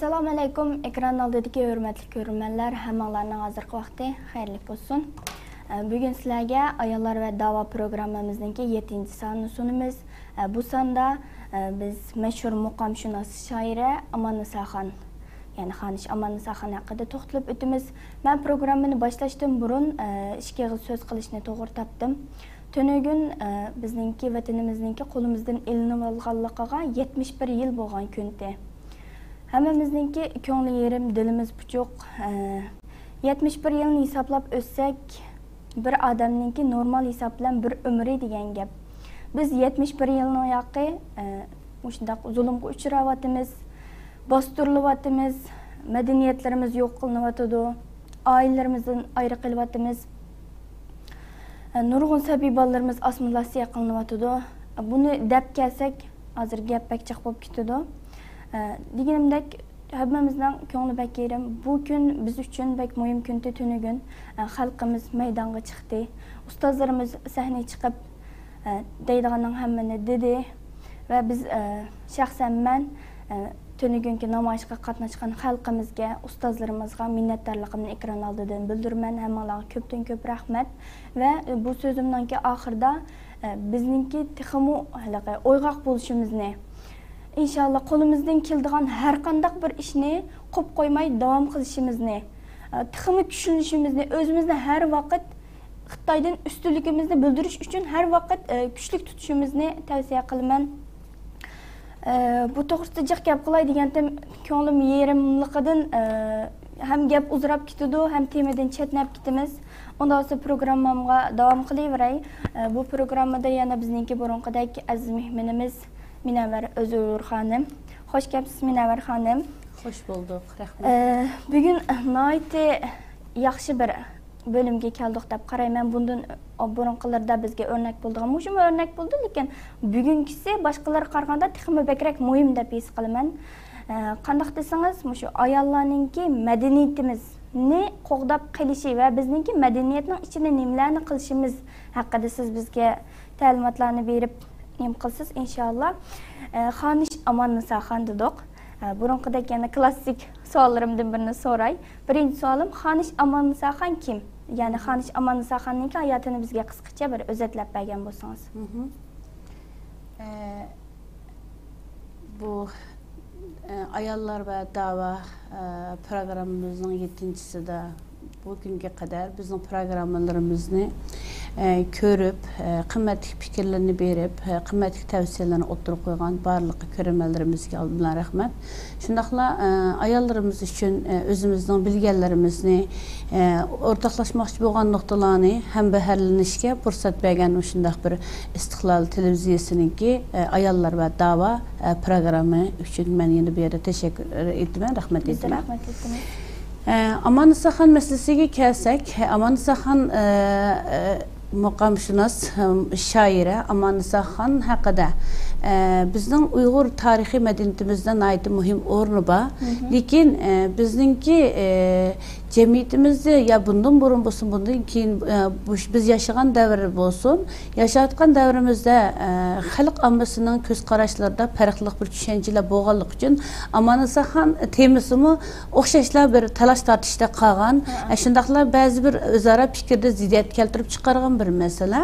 Assalamu alaykum. Ekran oldidagi hurmatli ko'ruvchilar, hammalarning hozirgi vaqti xayrli bo'lsin. Bugun sizlarga ayollar va da'vo programmamizning 7-sonini sunamiz. Bu sonda biz mashhur muqomshunos shoira Amannisaxon, ya'ni Xonish Amannisaxon haqida to'xtalib o'tamiz. Men programmani boshlashdan burun ikki so'z qilishni to'g'ri topdim. Tönögün bizningki vatanimizningki qo'limizdan ilinib olganligiga 71 yil bo'lgan kunda. Hammamizninki ko'ngli yerim, dilimiz puchuq. 71 yilni hisoblab o'tsak, bir odamninki normal hisob bilan bir umri degan gap. Biz 71 yilni yoqi shundaq zulmga uchrayotimiz, bostirilyotimiz, madaniyatlarimiz yo'q qilinyotidi, oilalarimizdan ayri qilyotimiz. Nurg'un sabiy bolalarimiz osmonlasiya qilinayotidi. Buni deb kelsak, hozir gap bakchiq bo'lib ketadi. Deganimdek, hammamizning ko'ngli bak yerim. Bu kun biz uchun bak muhim kunda tunugin. Xalqimiz maydonga chiqdi. Ustozlarimiz sahnaga chiqib deydiganning hammani dedi va biz shaxsan men tunugunki namoyishga qatnashgan xalqimizga, ustozlarimizga minnatdorligimni ekran oldidan bildiraman. Hammalarga ko'pdan ko'p rahmat va bu so'zimning oxirida bizningki texmu halaqa o'yg'oq bo'lishimizni, inshaalloh qo'limizdan keladigan har qanday bir ishni qo'yib qo'ymay davom qilishimizni, texmu kuchlanishimizni, o'zimizni har vaqt Xitoydan ustunligimizni bildirish uchun har vaqt kuchli tutishimizni tavsiya qilaman. Bu to'g'risida jiq gap qilay degandim, ko'nglim yerimligidan ham gap uzrab ketadi, ham temadan chetnab ketamiz. Ondan sonra programmamga davom qilaveray. Bu programmada yana bizningki burunqidek aziz mehmonimiz Minavvar O'zur xonim. Xo'sh kelibsiz Minavvar xonim. Xo'sh bo'ldik, rahmat. Bugun nihoyatda yaxshi bir bölümge keldik deb qarayman. Bundan burunqilarda bizga o'rnak bo'lgan. Mushum o'rnak bo'ldi, lekin bugünkisi boshqalar qaraganda texmi bakrak muhim deb his qilaman. Qanday desangiz, mushu ayollarningki madaniyatimizni qo'g'dab qilishi va bizningki madaniyatning ichida nimalarni qilishimiz haqida siz bizga ta'limotlarni berib nim qilsiz inshaalloh. Xonish Amannisaxon dedik. Burunqidek yana klassik savollarimdan birini so'ray. Birinchi savolim, Xonish Amannisaxon kim? Yani Xonish Amannisaxonning hayotini bizga qisqacha bir o'zetlab bergan bo'lsangiz. Bu ayollar ve dava programımızın 7-sida bugünkü kadar bizim programlarımızı körüp, kıymetli fikirlerini berip, kıymetli tavsiyelerini oturup koygan barlıqı körümellerimizge aldılar rahmet. Şundaqla ayollarımız için özümüzden bilgilerimizni ortaklaşmakçı boğan noktalarını hem beherlenişke fırsat bergen şundaq bir İstiqlal Televizyası'nınki ayollar ve dava programı için ben yeni bir yere teşekkür ettim, rahmet ettim. Amannisaxon meselesiga kelsak, Amannisaxon muqomshunos shoira Amannisaxon haqida bizning Uyg'ur tarixiy madaniyatimizda ait muhim o'rni bor. Lekin bizningki cemiyetimizde ya bundan burun bo'lsin, bundan keyin biz yaşagan davr bo'lsin, yaşayotgan davrimizda xalq ommasinin ko'z qarashlarida farqli bir tushunchalar bo'lganligi uchun Amannisaxon temasimi o'xshashlar bir talash tortishda qolgan, shundaqla ba'zi bir o'zaro fikrda ziddiyat keltirib chiqargan bir masala.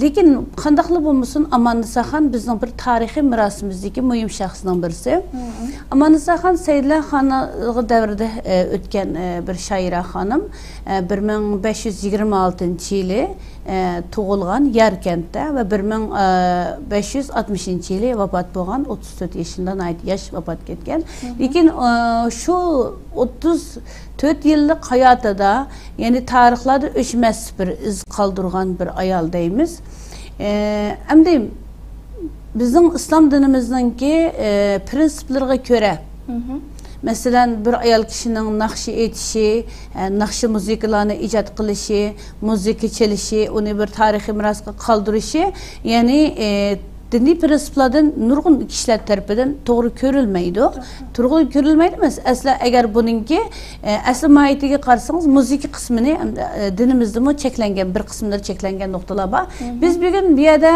Lekin qandaqli bo'lmasin, Amannisaxon bizning bir tarixiy mirosimizdagi muhim shaxsning birisi. Amannisaxon Saidlar xonligi davrida o'tgan bir shoira xonim, 1526 yili tug'ilgan Yarkentda va 1560 yili vafot bo'lgan, 34 yaşından ait yaş vafot ketgan. Lekin şu 34 yıllık hayatida, yani tarixlarda o'chmas bir iz qoldirgan bir ayol deymiz. Endi bizning islom dinimizningki prinsiplariga ko'ra, mesela bir ayol kişinin nakşı etişi, nakşı müzikalarını icat kılışı, müzik çalışı, onu bir tarihi mirasga kaldırışı, yani diniy prinsiplardan nurg'un kishilar tarafidan to'g'ri ko'rilmaydi. To'g'ri ko'rilmaydi emas. Asla agar buningki asl mohiyatiga qarasangiz, musiqa qismini dinimizda cheklangan bir qismlari cheklangan nuqtalar bor. Biz bugun bu yerda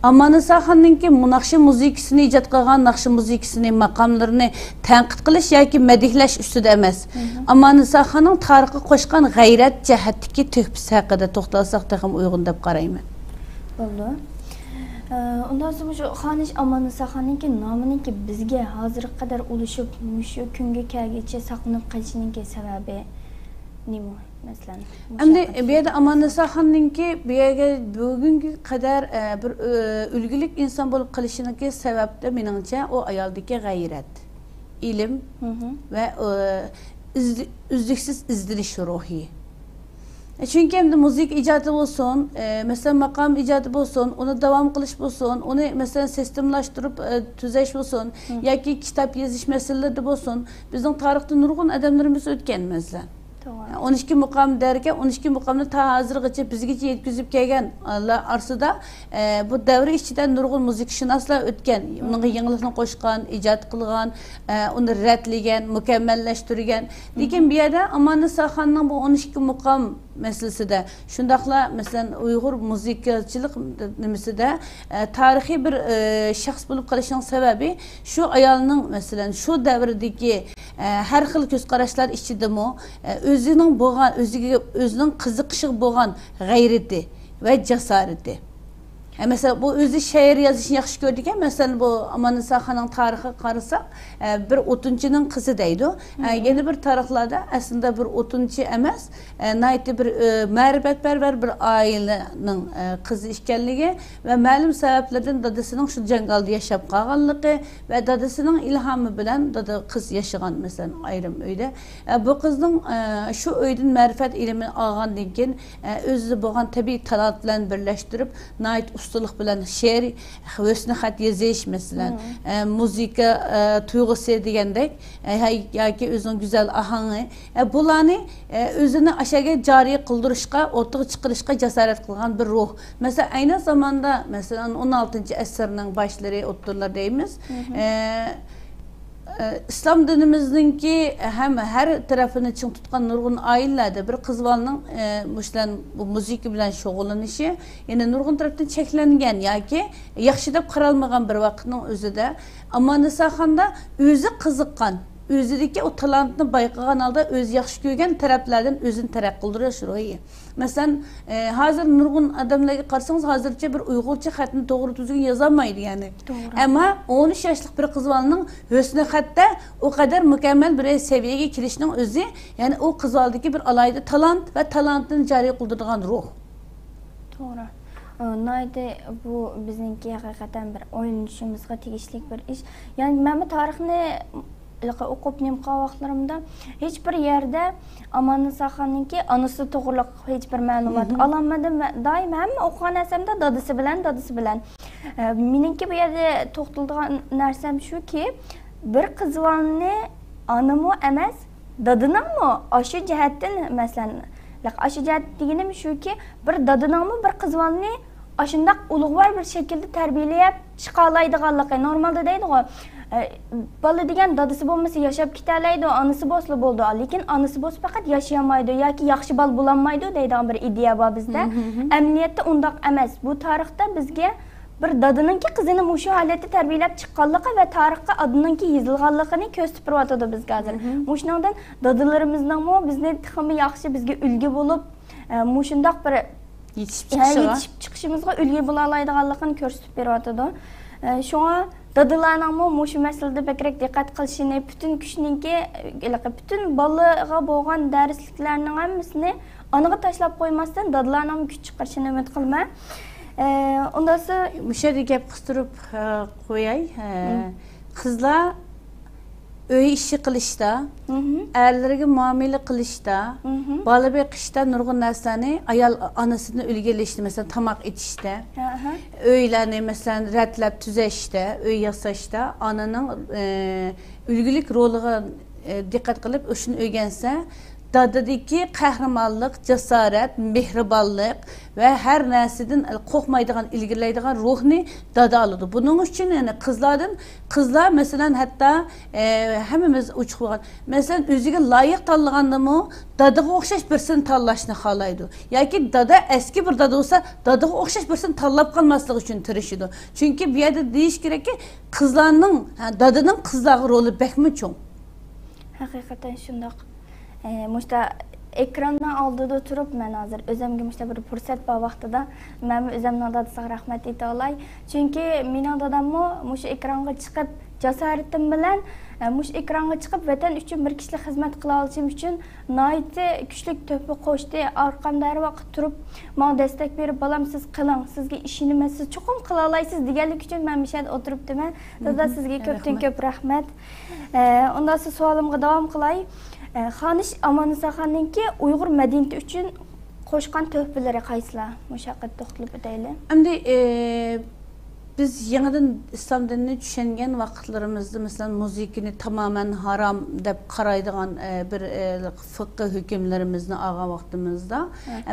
Amanisa xonninki naqshi musiqasini ijod qilgan naqshi musiqasini maqomlarini tanqid qilish yoki madihlash ustida emas. Amanisa xonning tarixiga qo'shgan g'ayrat jihatdagi tuhfasi haqida to'xtalsak ham uyg'un deb qarayman. Bo'ldi. Undan so'ng shu Xonish Amanisa xonninki nomininki bizga hozirga qadar ulashib, shu kunga kelguncha saqlanib qolishining sababi nima? Masalan, endi bu yerda Amanisa xonninki bu yerga bugunga qadar bir ulgulik inson bo'lib qolishining sababi meningcha u ayoldagi g'ayrat, ilm va uzluksiz izdilish ruhi. Çünkü hem de müzik icadı olsun, mesela makam icadı olsun, onu devam qilish bo'lsin, onu mesela sistemlaştırıp tüzeş olsun, yoki kitap yazış meseleleri olsun, bizning tarixda nurg'un adamlarimiz o'tgan mesela. 12 muqam derken 12 muqamni ta hozirgacha bizgacha yetkazib kelganlar arsida bu davr ichida nurg'un musiqashunoslar o'tgan, unga yangilikni qo'shgan, ijod qilgan, uni radlagan, mukammallashtirgan. Lekin bu yerda Amanisa xonning bu 12 muqam meselesida shundaqla masalan Uyg'ur musiqachilik nimasida tarixiy bir shaxs bo'lib qolishining sababi shu ayolning masalan shu davrdagi har xil ko'z qarashlar ichidami o'zining bo'lgan o'zining qiziqishi bo'lgan g'ayrati va jasorati. Mesela bu özü şehir yazışını yaxshi ko'rdik. Mesela bu Amanisa xonning tarixiga qarasak, bir o'tinchining qizi deydi. Yana bir tarixlarda aslında bir o'tinchi emas, naytli bir ma'rifatparvar bir oilaning qizi ekanligi va ma'lum sabablardan dadasining shu jangalda yashab qolganligi va dadasining ilhomi bilan dada qiz yashagan mesela ayrim uyda. Bu qizning shu uydan ma'rifat ilmini olgandan keyin o'zida bo'lgan tabiiy talant bilan birlashtirib, nayt ustalık bilen şiir, hüsnü xat yazış mesela, müzika duygusu degandek, yoki özünün güzel ahangı, bularni özünü aşağı cari qıldırışqa, ortaya çıqırışqa cesaret qılgan bir ruh. Mesela aynı zamanda mesela 16. əsrinin başları oturlar deyimiz. İslam dinimizdeki hem her tarafını için tutkan nurgun ailelerde bir kız valının bu müzik bilen şoğulanışı yani nurgun taraftan çeklengen ya ki yaxşıda qaralmagan bir vaktinin özü de Amanisa xonda özü kızıkkan özüdeki o talantını bayqagan halda öz yaxşı görgen taraflardan özünü taraf qıldırıyor şurayı. Mesela hazır nurgun adamlarga qarsangiz hazırca bir Uyg'urcha xatni to'g'ri tuzuk yazamaydı yani. Ama 13 yaşlık bir kız valının hüsnü xatda o kadar mükemmel bir seviyeye kirişinin özü yani o kız valdaki bir alayda talant ve talantını cari qıldırgan ruh. Doğru. Naydi bu bizninki hakikaten bir oynayışımızga tegishli bir iş. Yani ben bu tarixni o'qib nemqan vaqtlarimda hech bir yerda Amanisa xonninki anisi to'g'riliq hech bir ma'lumot ololmadim va doim hamma o'qigan narsamda dadasi bilan meningki bu yerda to'xtalgan narsam shuki bir qizvalni animi emas dadiningmi o'sha jihatdan masalan o'sha jihat deganim shuki bir dadiningmi bir qizvalni ashundoq ulug'vor bir shaklda tarbiyalayab chiqa oladiganligi normalda deydi-ku. Bala degan dadasi bo'lmasa yashab ketalaydi, anisi bo'lsa bo'ldi. Lekin anisi bo'lsa faqat yashayamaydi yoki yaxshi bal bo'lanmaydi deydigan bir ideya bor bizda. Amaliyotda undoq emas. Bu tarixda bizga bir dadiningki qizini mushu holatda tarbiyalab chiqqanligi va tarixga adininki yozilganligini ko'rsatib turyapti bizga hozir. Mushundan dadalarimizning bizni texmi yaxshi bizga ulgu bo'lib, mushundoq bir yetishib chiqishimizga ulgu bo'la oladiganligini ko'rsatib beryapti. Şuna dadalarning shu masalada bakrak diqqat qilishini, bütün kuchninki, bütün bolaga bo'lgan darsliklarning hammasini aniga tashlab qo'ymasdan dadalarning kuch chiqarishini umid qilaman. Undan so'ng Müşahede gap qistirib qo'yay. Qizlar öy işi qilishda, erlarga muomala qilishda, bola beqishda nurg'un narsani ayol onasini ulgilashda, masalan tomoq etishda, uylarni masalan ratlab tuzashda, uy yasashda onaning ulgulik roliga diqqat qilib o'shini o'rgansa, dadadagi qahramonlik, jasorat, mehribonlik va har narsadan qo'rqmaydigan, ilgirlaydigan ruhni dada oladi. Buning uchun yani qizlar masalan hatto hammamiz uchiq bo'lgan. Masalan o'ziga loyiq tanlagandimi dadaga o'xshash birsini tanlashni xohlaydi. Yoki dada eski bir dada bo'lsa, dadaga o'xshash birsini tanlab qolmaslik uchun tirishadi. Chunki bu yerda deyish kerakki, qizlarning, dadaning qizlarga roli bakmi cho'ng. Haqiqatan shundoq. Muşta ekrandan oldida turib, men hozir o'zimga muşta bir fursat bor vaqtida men o'zimning dadasiga rahmat ayta olay. Chunki mening dadammo mush ekranga chiqib jasoratim bilan mush ekranga chiqib vatan uchun bir kishilik xizmat qila olishim uchun nihoyatda kuchli to'pi qo'shdi. Orqamda har vaqt turib, menga destak berib, "Balam siz qiling, sizga ishonman, siz chuqur qila olasiz" deganlik uchun men bu yerda o'tiribman. Dada sizga ko'p rahmat. Undan so'ng savolimga davom qilay. Xonish Amannisaxonningki Uyg'ur madaniyati uchun qo'shgan tuhfalari qaysilar? Mushaqqat to'xtalib o'taylik. Endi biz yangidan islom dinini tushungan vaqtlarimizda masalan muzikani tamoman harom deb qaraydigan bir fiqh hukmlarimizni olgan vaqtimizda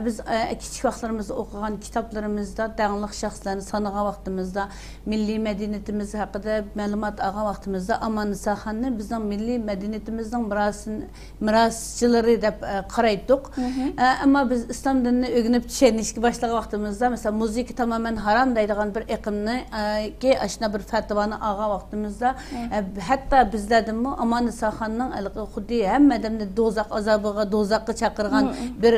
biz kichik vaqtlarimizda o'qigan kitoblarimizda danglik shaxslarni sanagan vaqtimizda milliy madaniyatimiz haqida ma'lumot olgan vaqtimizda Amannisaxonni bizning milliy madaniyatimizning miroschilari deb qaraydik. Ammo biz islom dinini o'rganib tushunishga boshlagan vaqtimizda masalan muzika tamoman harom deydigan bir iqimni ki aşna bir fatvani olgan vaqtimizda hatto bizlardanmi Amannisaxonning xuddi hamma odamni do'zax azobiga, do'zaxga chaqirgan bir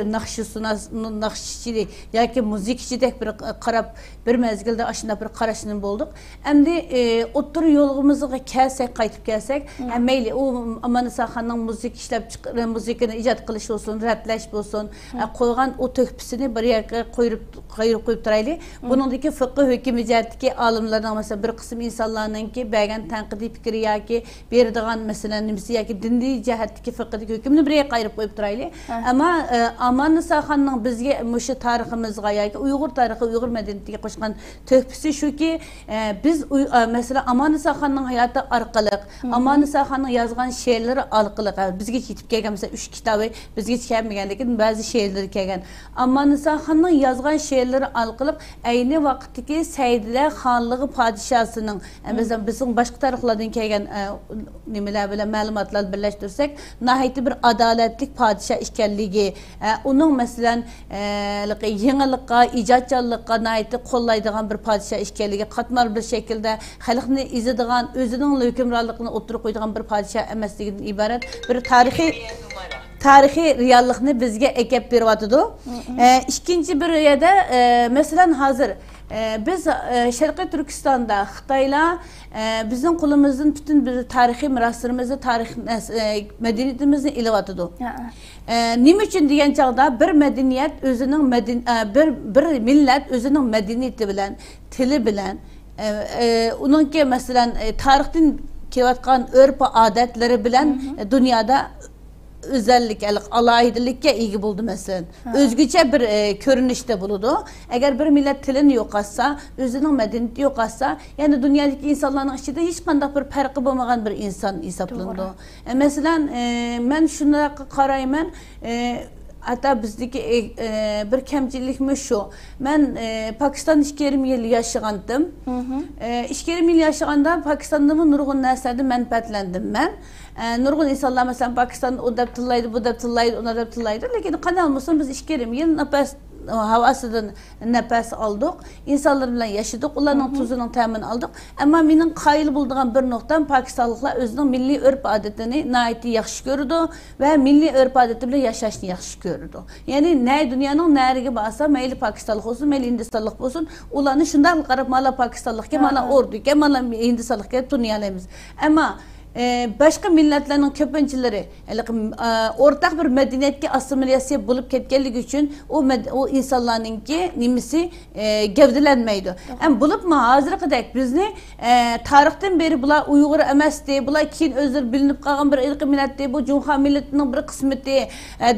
naqshchilik yoki muzikchidek bir qarab bir mezgilda aşna bir qarashini bo'ldik. Endi o'tir yo'lig'imizga kelsak, qaytib kelsak, mayli u Amannisaxonning muzikani ijod qilish bo'lsin, ratlash bo'lsin, qo'ygan o to'hpisini bir yerga qo'yib turaylik. Buningdagi fiqh hukmi jihatdagi alimlarning mesela bir qism insonlarningki bergan tanqidiy fikri yoki beradigan masalan nimasi yoki diniy jihatdagi fiqhdagi hukmni bir yerga qayirib qo'yib turaylik. Ammo Amannisaxonning bizga mushu tariximizga yoki Uyg'ur tarixi, Uyg'ur madaniyatiga qo'shgan tuhfasi shuki, biz masalan Amannisaxonning hayoti orqali, Amannisaxonning yozgan she'rlari orqali bizga yetib kelgan mesela 3 kitobi bizga kelmagan, lekin ba'zi she'rlari kelgan. Amannisaxonning yozgan she'rlari orqali ayni vaqtdagi Saydilar xonligi podshosының mesela bizim başka taraflardan kelgan nimalar bilan ma'lumotlar birlashtirsak, nihoyatda bir adolatli podsho ekanligi, uning masalan yangilikqa, ijodkorlikqa nihoyatda qo'llaydigan bir podsho ekanligi, qatmar bir shaklda xalqni izadigan, o'zining hukmronligini o'tirib qo'ydigan bir podsho emasligidan iborat bir tarixiy reallikni bizga ekib beryotidi. Ikkinchi bir yerda masalan hozir biz Sharqiy Turkistonda Xitoylar bizning qo'limizdan butun bir tarixiy miroslarimizni, tarix madaniyatimizni ilyotidi. Nima uchun degan chog'da bir madaniyat o'zining bir millat o'zining madaniyati bilan, tili bilan, uningki masalan tarixdan kelayotgan urf-odatlari bilan dunyoda özellik, alaydilikka ega bo'ldi masalan. O'zgacha bir ko'rinishda bo'ladi. Agar bir millat tilini yo'qotsa, o'zining madaniyati yo'qotsa, ya'ni dunyodagi insonlarning ichida hech qanday bir farqi bo'lmagan bir inson hisoblanadi. Masalan, men shunga qarayman, hatta bizdeki bir kamchilikmi shu. Men Pokistonda 2,5 yil yashagandim. 2,5 yil yashaganda Pokistonda nurg'un narsadan manfaatlandim men. Nurg'un insonlar masalan Pokistonda u deb tillaydi, bu deb tillaydi, uni deb tillaydi, lekin qanday bo'lsin biz 2,5 yil havasından nefes aldık, insanlar bilan yaşadık, onların tuzunun temin aldık. Ama benim qayıl bulduğum bir noktam Pakistanlılar özünün milli örf adetini nayeti yaxşı gördü ve milli örf adeti bile yaşayışını yaxşı gördü. Yani ne dünyanın nereye basa, meyli Pakistanlık olsun, meyli Hindistanlık olsun, onların şundan qarab mala Pakistanlık ki, mala ordu ki, mala Hindistanlık ki, dünyalarımız. Ama başka milletlerin köpüncüleri ortak bir medeniyetki asimilyasiya bulup ketkenlik için o insanların ki nimisi gevdelenmeydi. Bulup mu hazır kadar bizni tarihten beri bula Uygur emesti, bula kin özür bilinip kalan bir ırkı milletti, bu Cumhuriyet milletinin bir kısmeti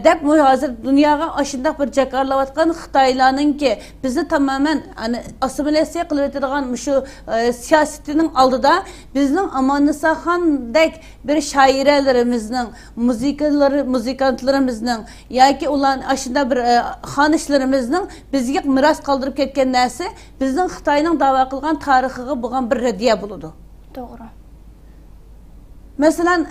dep mu hazır dünyaya aşındak bir cakarlavatkan Xitaylarının ki bizi tamamen asimilyasiya kılıvetirgan şu siyasetinin aldıda bizden Amannisaxon bizimdek bir şairelerimizin, muzikantlarımızın, yoki ulan aşında bir xanışlarımızın bizga miras qoldirib ketgan narsa bizning Xitoyning da'vo qilgan tarixiga bo'lgan bir raddiya bo'ladi. To'g'ri. Masalan,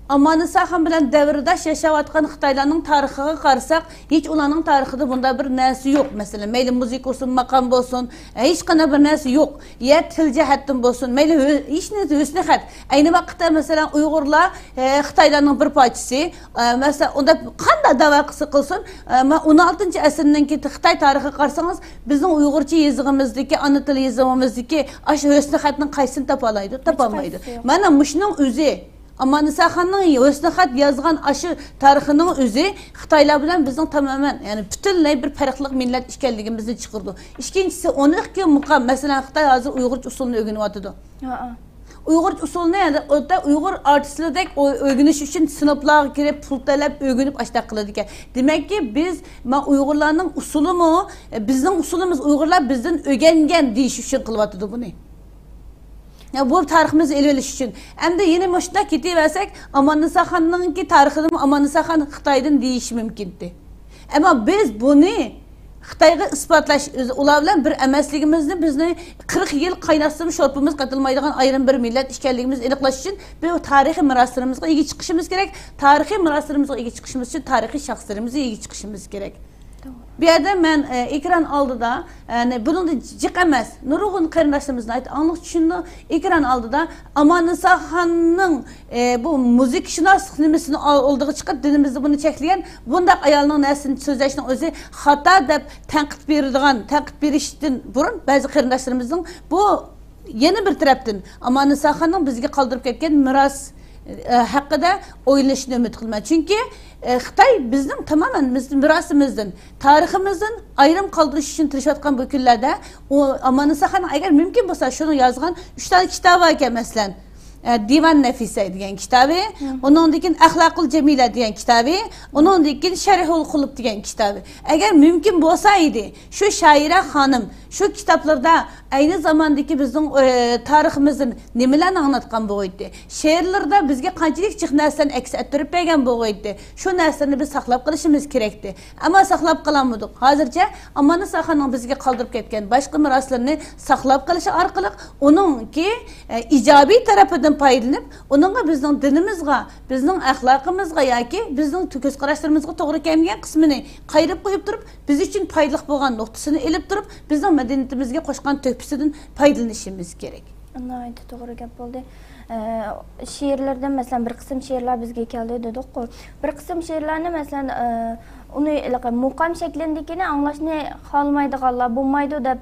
Amanisa bilan davrdash yashayotgan Xitoylarning tarixiga qarasak, hech ularning tarixida bunda bir narsa yo'q. Masalan, mayli musiqa bo'lsin, maqom bo'lsin, hech qanday bir narsa yo'q. Ya til jihatdan bo'lsin, mayli hech narsa husnihat. Ayni vaqtda masalan Uyg'urlar Xitoylarning bir parchasi, masalan, unda qanday da'vo qilsin, 16-asrdan keyin Xitoy tarixiga qarasangiz, bizning Uyg'urcha yozig'imizdagi, ana til yozig'imizdagi shu husnihatning qaysini topa oladi? Topolmaydi. Mana mushuning o'zi Amanisa Xonning husnihat yozgan aşı tarixinin o'zi Xitoylar bilan bizning tamamen, yani butunlay bir farqli millat ekanligimizni chiqirdi. Ikkinchisi, 12 muqam, masalan Xitoy hozir Uyg'urcha usulni o'rganyapti. Uyg'ur usulni, yani o'ta Uyg'ur artistlardek o'rganish uchun sinflarga kirib, pul talab o'rganib ashtaq qiladi ekan. Demakki biz Uyg'urlarning usulimi, bizning usulimiz Uyg'urlar bizdan o'rgangan deyish uchun qilyapti buni. Ya bu tariximizni ele olish uchun. Endi yana mashda ketaversak, Amanisa Xonningki tarixini Amanisa Xon Xitoydan deyish mumkindi. Ammo biz buni Xitoyga isbotlash, ular bilan bir emasligimizni, bizni 40 yil qaynasimiz, sho'rpimiz qatilmaydigan ayrim bir millat ekanligimizni aniqlash uchun bu tarixiy meroslarimizga ega chiqishimiz kerak. Tarixiy meroslarimizga ega chiqishimiz uchun tarixiy shaxslarimizni ega chiqishimiz kerak. Bir yerde ben ekran aldı da, yani bunun da cık emas, nurgun qarindoshlarimizni aytib anlıq tushundim. Ekran aldı da Amanisa Xonning bu musikshunos nimasini oldiga chiqib dinimizda buni cheklagan, bundaq ayolning narsini so'zlashning o'zi xato deb tanqid berishdan burun ba'zi qarindoshlarimizning bu yana bir tarafdan Amanisa Xonning bizga qoldirib ketgan miros haqida o'ylashni umid qilaman. Chunki Xitoy bizning tamamen bizning mirosimizdan, tariximizdan ayrim qoldirish uchun tirishayotgan bu kunlarda Amanisa Xon agar mumkin bo'lsa shuni yozgan 3 ta kitob bor ekan, masalan Divan Nafisa degan kitobi, undan keyin Axloqul Jamila degan kitobi, undan keyin Sharhul Xulub degan kitobi. Agar mumkin bo'lsa edi, shu shoira xonim shu kitoblarda ayni zamondagi bizning tariximizning nimalarni anlatgan bo'ldi. She'rlarda bizga qanchalik jiq narsalarni aks ettirib bergan bo'ldi. Shu narsalarni biz saqlab qolishimiz kerakdi. Ammo saqlab qolamadik. Hozircha Amanisa Xonning bizga qoldirib ketgan boshqa miroslarni saqlab qolish orqali uningki ijobiy tarafidan foydalanib, uningga bizning dinimizga, bizning axloqimizga yoki bizning ko'z qarashlarimizga to'g'ri kelmagan qismini qayrib qo'yib turib, biz uchun foydali bo'lgan nuqtasini elib turib, bizning madaniyatimizga qo'shgan to'pisidan foydalanishimiz kerak. Anlaydı, doğru gap bo'ldi. Şiirlerden mesela bir kısım şiirler bizge keldi dedik. Bir kısım şiirlerini mesela onu muqam şeklindekini anlaşını qalmaydiganlar, bo'lmaydi deb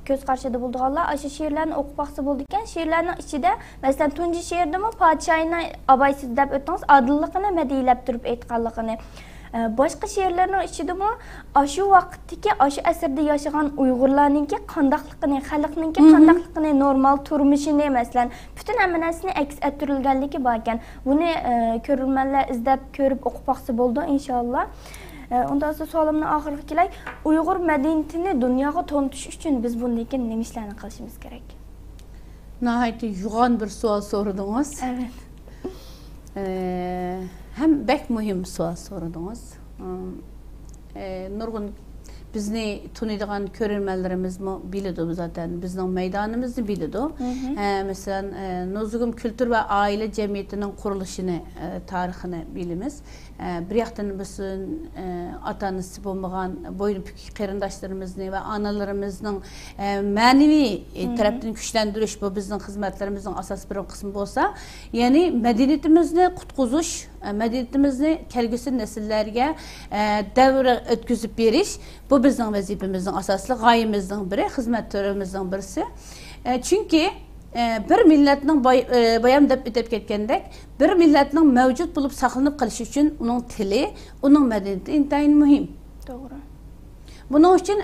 ko'z qarshida bo'ldiganlar aşı şiirlerini o'qib baqsa bo'ldikan, şiirlerning ichida mesela tunji şiirdimi podshohni abaysiz deb o'tdingiz, adilligini madilab turib aytganligini. Başka şiirlerin içinde mi aşı vaktiki aşı əsrdə yaşayan Uygurlarınki qandaqlığını, xalqınki qandaqlığını, normal turmuşunu mesela bütün əmənəsini əks ettirilganligi barkan. Bunu görürmənlər izlep görüp oqub baxsa boldu inşallah. Ondan sonra sualımın axırı kelay, Uygur medeniyetini dünyaya tanıtış üçün biz bundaki nima ishlarni qilishimiz kerak? Nəhayət yuğan bir sual sordunuz. Evet. Hem bek mühim sual sordunuz. Nurgun bizni tanıydıgan körülmelerimiz mi biliyordu zaten, bizden meydanımızı biliyordu. Mesela Nozugum Kültür ve Aile Cemiyeti'nin kuruluşunu, tarihini bilimiz. Bir yaktan bizim atanızı bulmayan boyun pükü qarindoshlarimizni ve analarımızın manevi tarafını güçlendiriş bu bizden hizmetlerimizin asas bir kısmı olsa, yani medeniyetimizni qutquzuş, medeniyetimizni kelgusi nesillerge devre ötküzüp beriş, bu bizden vazifemizin asaslı gayemizden biri, hizmetlerimizden birisi. Çünkü bir milletning bayam deb o'tib ketgandek, bir milletning mavjud bo'lib saqlanib qolishi uchun uning tili, uning madaniyati intayin muhim. To'g'ri. Buning uchun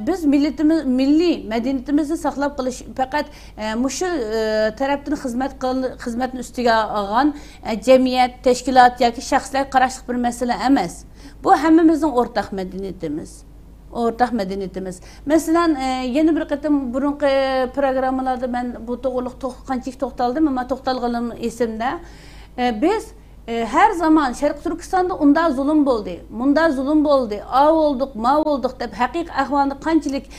biz millatimiz, milliy madaniyatimizni saqlab qolish faqat mushu tarafdan xizmatni ustiga olgan jamiyat, tashkilot yoki shaxslar qarashli bir masala emas. Bu hammamizning o'rtaq madaniyatimiz. ortak medeniyetimiz. Mesela yeni bir kıtım burunki programlarda ben bu toğuluk kançık toxtaldım ama toxtalğanım esimde. Biz her zaman Şarkı Türkistan'da unda zulüm oldu, munda zulüm oldu, av olduk, mav olduk deb haqiq ahvalını qanchalik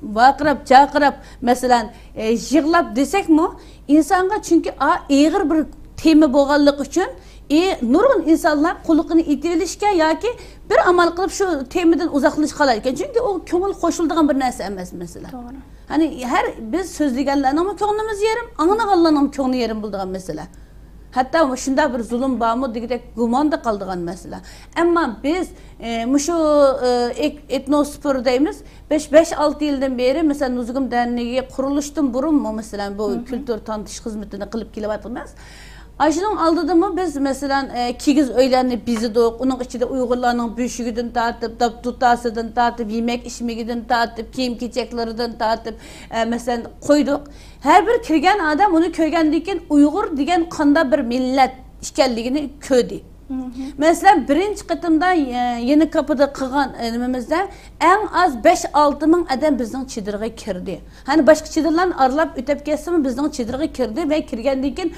vaqirab, chaqirab, mesela yig'lab desek mi, insonga çünkü ağır bir tema bo'lganligi uchun nurg'un insonlar quluqini itilishga yoki bir amal qilib shu temadan uzoqlashib qolar ekan. Chunki u ko'ngil qo'shiladigan bir narsa emas mesela. To'g'ri. Hani her biz so'zlaganlarning ko'nglimiz yerim, anglaganlarning ko'ngli yerim bo'ladigan mesela. Hatta şunda bir zulüm bağımı degidek gumanda kaldığan mesela. Ama biz şu etnospor deyimiz 5-6 yıldan beri mesela Nuzugum Derneği kuruluştum burun mu mesela bu kültür tanıtış hizmetini kılıp kilovatımız. Aşının aldığı mı biz mesela kigiz öylerini bizi doğuk, onun içinde Uygurlarının büyüşügüden tartıp, tutasıdan tartıp, yemek içmegiden tartıp, kiyim keçeklerden tartıp mesela koyduk. Her bir kirgen adam onu köygendeyken Uygur degen kanda bir millet işkelliğini köydü. Mesela birinci kıtımda yeni kapıda kıgan elimizde en az 5-6 min adam bizden çadırga kirdi. Hani başka çadırların aralap ötep geçse mi bizden çadırga kirdi ve kirgendeyken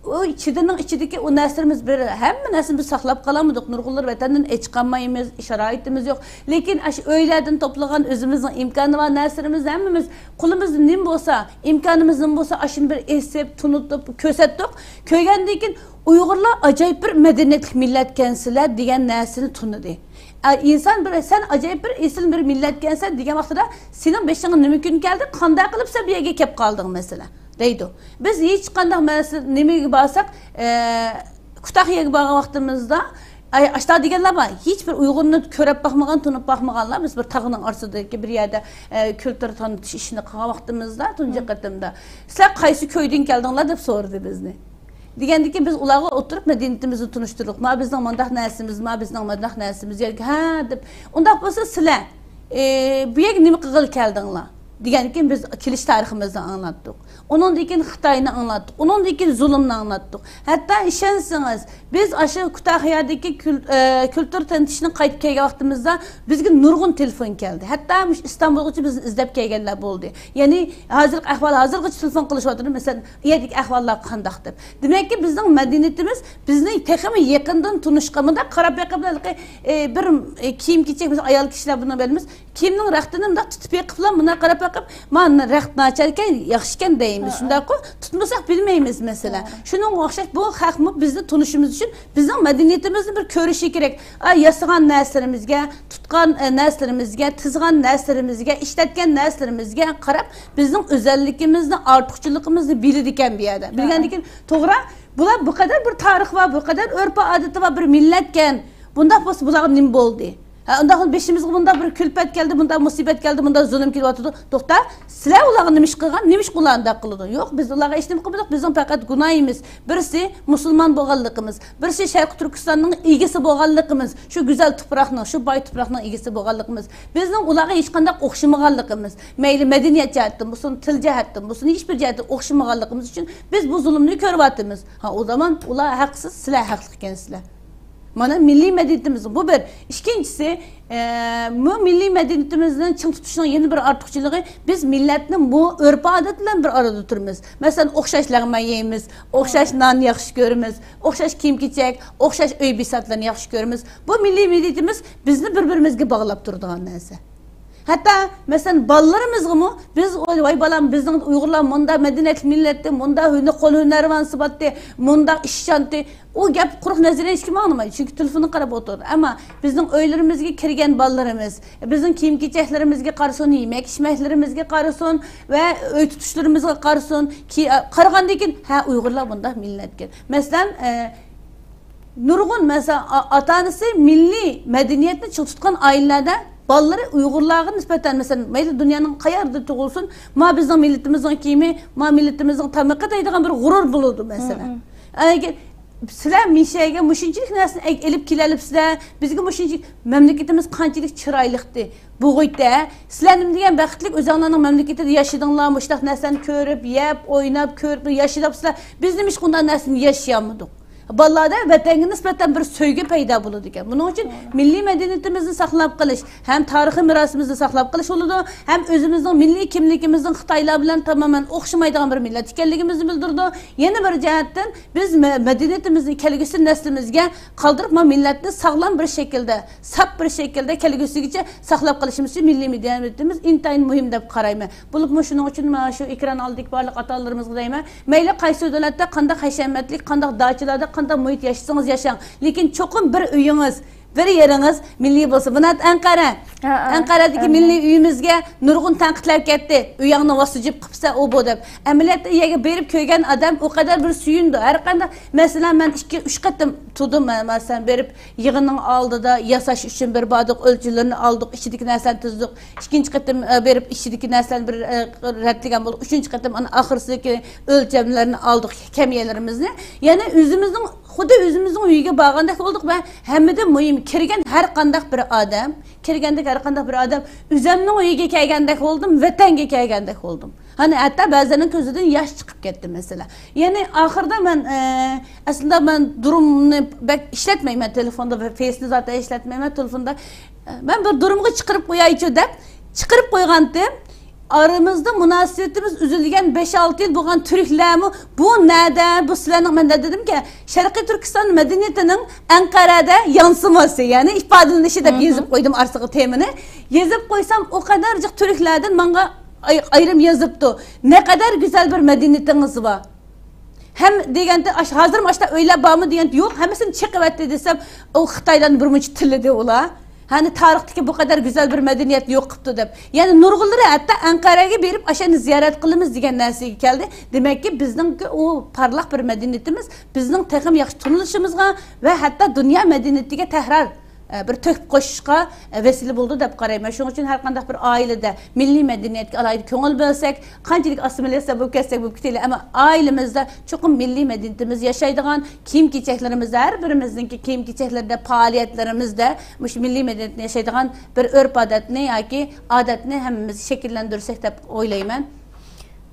o çadırın içindeki o neslimiz bir hem neslimiz saklap kalamadık. Nurgullar vatandan çıkamayımız, şaraitimiz yok. Lakin öylerden toplagan özümüzün imkanı var, neslimiz hemimiz kulumuz nim bolsa, imkanımız nim bolsa aşın bir esip, tunutup, kösettik. Köygendeyken Uygurlar acayip bir medeniyetlik millet kensiler diyen neslini tunudu. İnsan bir sen acayip bir esil bir millet kensen diyen vaxtıda senin beşiğin ne mümkün geldi, kanda kılıp sen bir yere kep kaldın mesela. Deydi. Biz hiç kandak mesela nemi bağırsak Kütahya'ya bağlı vaxtımızda aşağı diyenler var. Hiçbir Uygur'unu körep bakmagan, tunup bakmaganlar. Biz bir tağının arasındaki bir yerde kültür tanıtış işini kığa vaxtımızda, tunca qıtımda. Sizler kaysı köyden geldinler deyip sordu bizni. Diyendi ki biz ulağa oturup medeniyetimizi tunuşturduk. Ma bizden mandak nesimiz, ma bizden mandak nesimiz. Ha deyip. Ondan bolsa sizler bu yek nemi kıgıl geldinler. Diyendi ki biz kiliş tarihimizi anlattık. Onun dikin Xitayını anlattık. Onun dikin zulümünü anlattık. Hatta işensiniz biz aşı Kütahya'daki kültür tanıtışının kayıt kege vaxtımızda bizge nurgun telefon geldi. Hatta İstanbul'da biz izlep kegeler oldu. Yani hazırlık ahval hazırlık telefon kılışıvatır. Mesela yedik ahvallar kandak dep. Demek ki bizim medeniyetimiz bizni tekimi yakından tunuşkamında karab yakablar bir kiyim keçek mesela ayal kişiler buna belimiz. Kiyimnin rahtını da tutup yakıplar buna karab yakıp man rahtını açarken yakışken deyimiz. Şunda ko tutmasak bilmeyimiz mesela. Şunun okşaş bu hakmı bizni tunuşumuz için bizim medeniyetimizin bir körüşü gerek. Yasıgan neslerimizge, tutkan neslerimizge, tızgan neslerimizge, işletken neslerimizge karab bizim özellikimizde, artıkçılığımızda bilirken bir yerde. Bilgendikin toğra bu kadar bir tarih var, bu kadar örpa adeti var bir milletken bunda bular nim boldu. Ondan beşimiz bunda bir külpet geldi, bunda musibet geldi, bunda zulüm kilovatı. Dokta, sizler ularını nimiş kılgan, nimiş kulağında kılıdı. Yok, biz ulara işlemi kılmadık, bizim fakat günahımız. Birisi Müslüman boğallıkımız, birisi Şarkı Türkistan'ın ilgisi boğallıkımız, şu güzel toprağının, şu bay toprağının ilgisi boğallıkımız. Bizim ulara hiç kandak okşamağallıkımız, meyli medeniyet cihetten, busun til cihetten, busun hiçbir cihetten okşamağallıkımız için biz bu zulümünü körvatımız. O zaman ular haksız, sizler haklı kendisiler. Mana milli medeniyetimizin bu bir. İkincisi bu milli medeniyetimizin çın tutuşunun yeni bir artıkçılığı biz milletin bu örpa adetiyle bir arada oturmuz. Mesela okşaş lağma yeyimiz, okşaş nan yaxşı görümüz, okşaş kiyim keçek, okşaş öy bisatlarını yaxşı görümüz. Bu milli medeniyetimiz bizni birbirimizge bağlap durduğun neyse. Hatta mesela ballarımız mı biz vay balam bizden Uygurlar munda medeniyet milleti munda hüne kol hüneri van sıbattı munda işşantı o gap kuruq nazire hiç kim anlamaydı çünkü telefonu qarab oturdu ama bizden öylerimizge kirgen ballarımız bizden kiyim keçeklerimizge qarasın yemek içmeklerimizge qarasın ve öy tutuşlarımızga qarasın ki qaragandayken ha Uygurlar bunda milletken mesela nurgun mesela atanısı milli medeniyetini tutkan ailelerde balları Uygurlarga nispeten mesela mayli dünyanın qayarda tuğulsun ma bizden milletimizin kiyimi ma milletimizin tamaqı deydigan bir gurur buludu mesela. Eğer sizler mişege muşinçilik nesini elip kilalip sizler bizge muşinçilik memleketimiz qanchalik chiroyliqdi buğuyda sizlerning degan baxtlik o'zinglarning memleketida yaşadinglar muştaq narsani ko'rib yeb o'ynab ko'rib yaşadib sizler biz nima shunday narsani yaşayamadik. Ballarda vatanga nisbatan bir sevgi paydo bo'ladi ekan. Buning uchun milliy madaniyatimizni saqlab qolish, ham tarixiy merosimizni saqlab qolish bo'ladi, ham o'zimizning milliy kimligimizning Xitoylar bilan tamoman o'xshamaydigan bir millat ekanligimizni bildirdi. Yana bir jihatdan biz madaniyatimizni kelgusi naslimizga qoldirib, millatni sog'lom bir shaklda, sap bir shaklda kelgusigacha saqlab qolishimiz uchun milliy madaniyatimiz intayin muhim deb qarayman. Bo'lib, shuning uchun mana shu ekran oldidagi barliq ota-onalarimizga deyman, mayli qaysi davlatda qanday hashamatlik, qanday dachilarda, qanday muhit yashasangiz yashang, lekin cho'qim bir uyingiz, bir yeringiz milliy bo'lsa. Buni Anqara. Anqaradagi milliy uyimizga nurg'un tanqidlar ketdi. Uyingni vosijib qilsa u bu deb. Amaliyotda yerga berib ko'ygan odam o qadar bir suyundi. Har qanday, masalan, men 2-3 qatim tudim, masalan, berib yig'inning oldida yasash uchun bir bodiq o'lchalarini oldik, ichidagi narsani tuzdik. Ikkinchi qatim berib ichidagi narsani bir ratlagan bo'ldik. Uchinchi qatim ana oxirsidagi o'lchamlarni oldik, kamiyalarimizni. Yana o'zimizning xuddi o'zimizning uyiga borgandek bo'ldik. Men hammadan muhim kirgan har qanday bir odam, o'zimning uyiga kelgandek bo'ldim, vatanga kelgandek bo'ldim. Hani hatta ba'zilarining ko'zidan yosh chiqib ketdi mesela. Ya'ni oxirida men aslida men durumni ishlatmayman telefonda va Face'ni zaten ishlatmayman telefonda. Men bir durumga chiqarib qo'yaychi deb chiqarib qo'ygandim. Aramızda münasebetimiz üzülgen 5-6 yıl bo'lgan Türklermi bu nada bu sizlarning men dedim ki Sharqiy Turkiston madaniyatining Anqarada yansıması yani ifodalanishi deb yozib qo'ydim arsiga temini. Yozib qo'ysam o kadarcık Türklerden menga ayrım yazıptı. Ne kadar güzel bir medeniyetiniz var. Hem degende hazır maçta öyle bağımı degende yok. Hemesini çıkıp etti desem o Xitoydan bir muncha tilidi ular. Hani tarihteki bu kadar güzel bir medeniyet yok qıptı deb. Yani nurg'unlari hatta Anqaraga berib aşağıni ziyorat qilamiz degan narsaga keldi. Demek ki bizning o parlaq bir medeniyetimiz bizning texim yaxshi tunilishimizga ve hatta dünya medeniyetiga tahrar bir töküp qo'shishga vesile bo'ldi deb qarayman. Shuning uchun har qanday bir oilada milliy madaniyatga alayda ko'ngil bo'lsak, qanchalik assimilyatsiya bo'lib ketsak bo'lib ketaylik, ammo oilamizda cho'qim milliy madaniyatimiz yashaydigan kiyim-kechaklarimiz, har birimizningki kiyim-kechaklarda, faoliyatlarimizda mush milliy madaniyatni yashaydigan bir urf-odatni yoki odatni hammamiz shakllantirsak deb o'ylayman.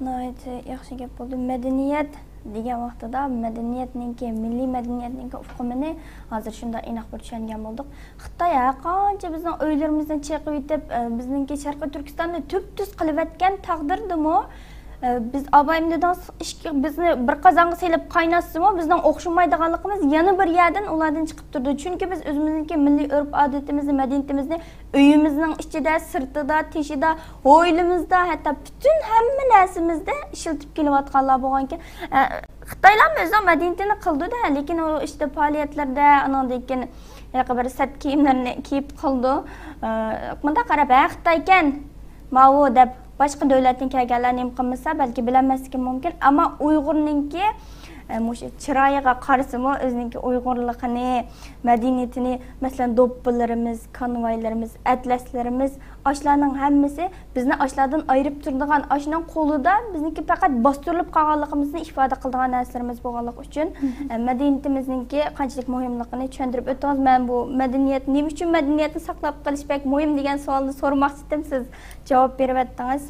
Nihoyatda yaxshi gap bo'ldi. Madaniyat degan vaqtida madaniyatninki, milliy madaniyatninki ufqini hozir shunday aniq bir tushungan bo'ldik. Xitoy qancha bizning uylarimizdan chiqib yetib, bizningki Sharqiy Turkistonni tub-tuz qilib atgan taqdirdimi? Biz abayim dedans bizni bir qozonga selib qaynatsimi, bizning o'xshamaydiganligimiz yana bir yerdan ulardan chiqib turdi. Chunki biz o'zimizningki milliy urf-odatimizni, madaniyatimizni uyimizning ichida, sirtida, teshida, hovlimizda, hatto butun hamma narsamizda ishlatib kelayotganlar bo'lganki, Xitoylar o'z madaniyatini qildi-da, lekin u işte faoliyatlarda anandekin bir sat kiyimlarni kiyib qildi. Bunda qarab, Xitoy ekan, ma'u deb başka davlatdan kelganlarni ham qilmasa balki bilmasligim mumkin, ammo Uyg'urninki mushu chiroyiga qarasimi o'zininki Uyg'urligini, madaniyatini, masalan do'ppilarimiz, konvoylarimiz, atlaslarimiz, ashlarning hammasi bizni ashlardan ayirib turadigan ashning qo'lida bizniki faqat bostirilib qolganligimizni ifoda qiladigan narsalarimiz bo'lganligi uchun madaniyatimizninki qanchalik muhimligini tushuntirib o'tdingiz. Men bu madaniyat nima uchun madaniyatni saqlab qolish bek muhim degan savolni so'ramoqchi edim, siz javob berib o'tdingiz.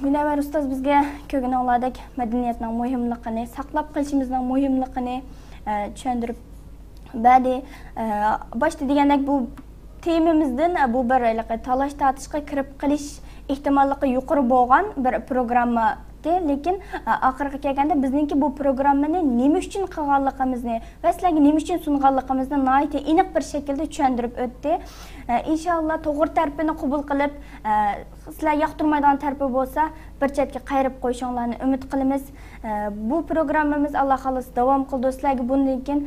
Münevver ustoz bizga ko'rganinglardek madaniyatning muhimligini, saqlab qolishimizning muhimligini tushuntirib berdi. Boshda degandek bu temamizdan bu bir talash tortishga kirib qilish ehtimolligi yuqori bo'lgan bir programma. Lekin oxirgi kelganda bizningki bu programmani nima uchun qilganligimizni va sizlarga nima uchun sunganligimizni nihoyatda aniq bir shaklda tushuntirib o'tdi. İnşallah to'g'ri tarafini qabul qilib, sizlar yoqtirmaydigan tarafi bo'lsa, bir chetga qayrib qo'yishinglarni umid qilamiz. Bu programmamiz Alloh xohlasa davom qildi. Sizlarga bundan keyin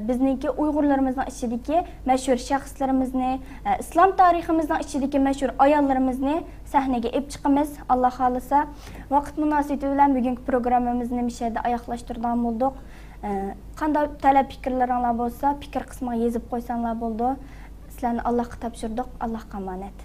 bizningki Uyg'urlarimizning ichidagi mashhur shaxslarimizni, islom tariximizning ichidagi mashhur ayollarimizni sahnaga olib chiqamiz. Alloh xohlasa vaqt munosabati bilan bugungi programmamizni mishada oyoqlashtirgan bo'ldik. Qanday talab fikrlaringlar bo'lsa, fikr qismiga yozib qo'ysanglar bo'ldi. Sizlarni Allohga topshirdik. Allohga omonat.